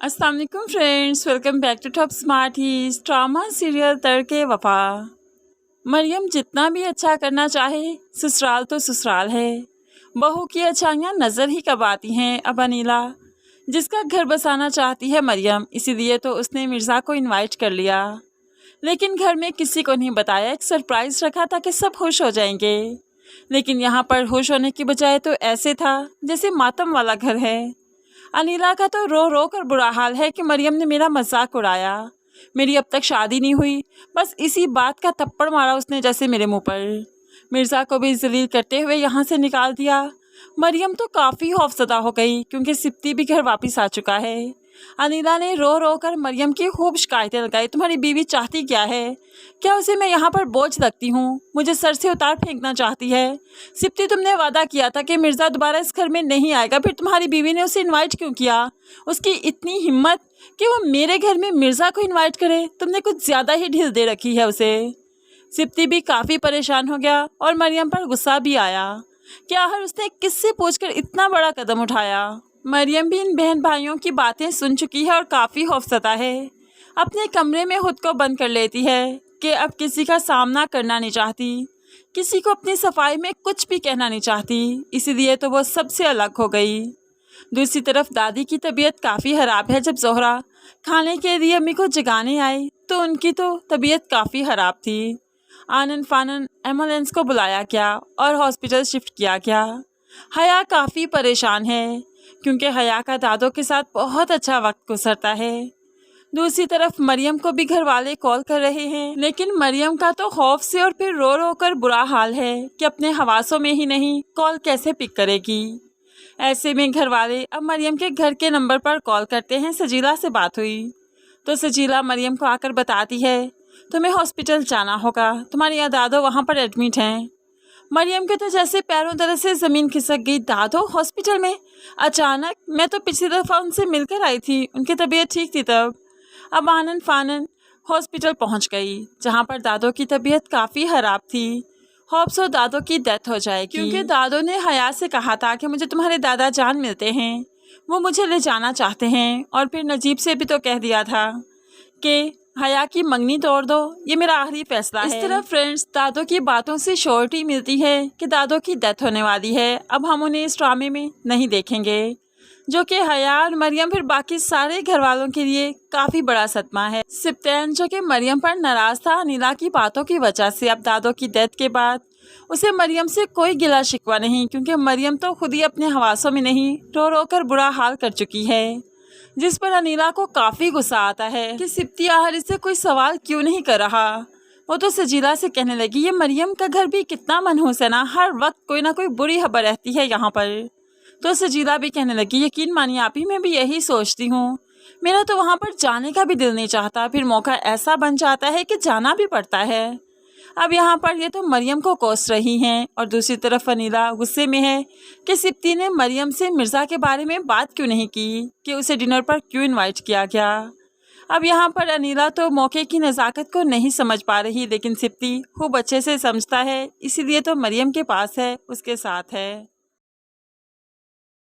अस्सलाम वालेकुम friends, welcome back to top smart he's drama serial Tarke Wafa. Maryam जितना भी अच्छा करना चाहे, ससुराल तो ससुराल है। बहू की अच्छाइयाँ नज़र ही कब आती हैं। अब अनीला जिसका घर बसाना चाहती है मरियम, इसीलिए तो उसने मिर्ज़ा को इनवाइट कर लिया, लेकिन घर में किसी को नहीं बताया। एक सरप्राइज़ रखा था कि सब खुश हो जाएंगे, लेकिन यहाँ पर खुश होने की बजाय तो ऐसे था जैसे मातम वाला घर है। अनीला का तो रो रो कर बुरा हाल है कि मरियम ने मेरा मजाक उड़ाया, मेरी अब तक शादी नहीं हुई, बस इसी बात का थप्पड़ मारा उसने जैसे मेरे मुंह पर। मिर्ज़ा को भी जलील करते हुए यहाँ से निकाल दिया। मरियम तो काफ़ी खौफजदा हो गई क्योंकि सिप्ती भी घर वापस आ चुका है। अनीला ने रो रो कर मरियम की खूब शिकायतें लगाई। तुम्हारी बीवी चाहती क्या है? क्या उसे मैं यहाँ पर बोझ लगती हूँ? मुझे सर से उतार फेंकना चाहती है। सिप्ती, तुमने वादा किया था कि मिर्ज़ा दोबारा इस घर में नहीं आएगा, फिर तुम्हारी बीवी ने उसे इनवाइट क्यों किया? उसकी इतनी हिम्मत कि वो मेरे घर में मिर्ज़ा को इन्वाइट करे। तुमने कुछ ज़्यादा ही ढील दे रखी है उसे। सिप्ती भी काफ़ी परेशान हो गया और मरियम पर गुस्सा भी आया कि आखिर उसने किससे पूछकर इतना बड़ा कदम उठाया। मरियम भी इन बहन भाइयों की बातें सुन चुकी है और काफ़ी खौफसदा है। अपने कमरे में खुद को बंद कर लेती है कि अब किसी का सामना करना नहीं चाहती, किसी को अपनी सफाई में कुछ भी कहना नहीं चाहती, इसीलिए तो वो सबसे अलग हो गई। दूसरी तरफ दादी की तबीयत काफ़ी ख़राब है। जब जोहरा खाने के लिए अम्मी को जगाने आई तो उनकी तो तबीयत काफ़ी ख़राब थी। आनन फानन एम्बुलेंस को बुलाया गया और हॉस्पिटल शिफ्ट किया गया। हया काफ़ी परेशान है क्योंकि हया का दादों के साथ बहुत अच्छा वक्त गुजरता है। दूसरी तरफ मरियम को भी घर वाले कॉल कर रहे हैं, लेकिन मरियम का तो खौफ से और फिर रो रो कर बुरा हाल है कि अपने हवासों में ही नहीं कॉल कैसे पिक करेगी। ऐसे में घर वाले अब मरियम के घर के नंबर पर कॉल करते हैं। सजीला से बात हुई तो सजीला मरियम को आकर बताती है तुम्हें हॉस्पिटल जाना होगा, तुम्हारी दादो वहाँ पर एडमिट हैं। मरियम के तो जैसे पैरों तले से ज़मीन खिसक गई। दादो हॉस्पिटल में? अचानक? मैं तो पिछली दफ़ा उनसे मिलकर आई थी, उनकी तबीयत ठीक थी तब। अब आनन फानन हॉस्पिटल पहुंच गई जहां पर दादो की तबीयत काफ़ी ख़राब थी। होप्सो दादो की डेथ हो जाएगी क्योंकि दादो ने हया से कहा था कि मुझे तुम्हारे दादा जान मिलते हैं, वो मुझे ले जाना चाहते हैं। और फिर नजीब से भी तो कह दिया था कि हया की मंगनी तोड़ दो, ये मेरा आखिरी फैसला है। इस तरह फ्रेंड्स दादो की बातों से श्योरिटी मिलती है कि दादो की डेथ होने वाली है। अब हम उन्हें इस ड्रामे में नहीं देखेंगे, जो कि हया और मरियम फिर बाकी सारे घर वालों के लिए काफ़ी बड़ा सदमा है। सिप्तैन जो कि मरियम पर नाराज़ था अनीला की बातों की वजह से, अब दादो की डेथ के बाद उसे मरियम से कोई गिला शिकवा नहीं, क्योंकि मरियम तो खुद ही अपने हवासों में नहीं रो रो कर बुरा हाल कर चुकी है। जिस पर अनीला को काफ़ी गुस्सा आता है कि सिप्ती आखिर इससे कोई सवाल क्यों नहीं कर रहा। वो तो सजीला से कहने लगी ये मरियम का घर भी कितना मनहूस है ना, हर वक्त कोई ना कोई बुरी खबर रहती है यहाँ पर। तो सजीला भी कहने लगी यकीन मानिए आप ही, मैं भी यही सोचती हूँ, मेरा तो वहाँ पर जाने का भी दिल नहीं चाहता, फिर मौका ऐसा बन जाता है कि जाना भी पड़ता है। अब यहाँ पर ये तो मरियम को कोस रही हैं और दूसरी तरफ अनीला गुस्से में है कि सिप्ती ने मरियम से मिर्ज़ा के बारे में बात क्यों नहीं की, कि उसे डिनर पर क्यों इनवाइट किया गया। अब यहाँ पर अनीला तो मौके की नज़ाकत को नहीं समझ पा रही, लेकिन सिप्ती खूब अच्छे से समझता है, इसीलिए तो मरियम के पास है, उसके साथ है।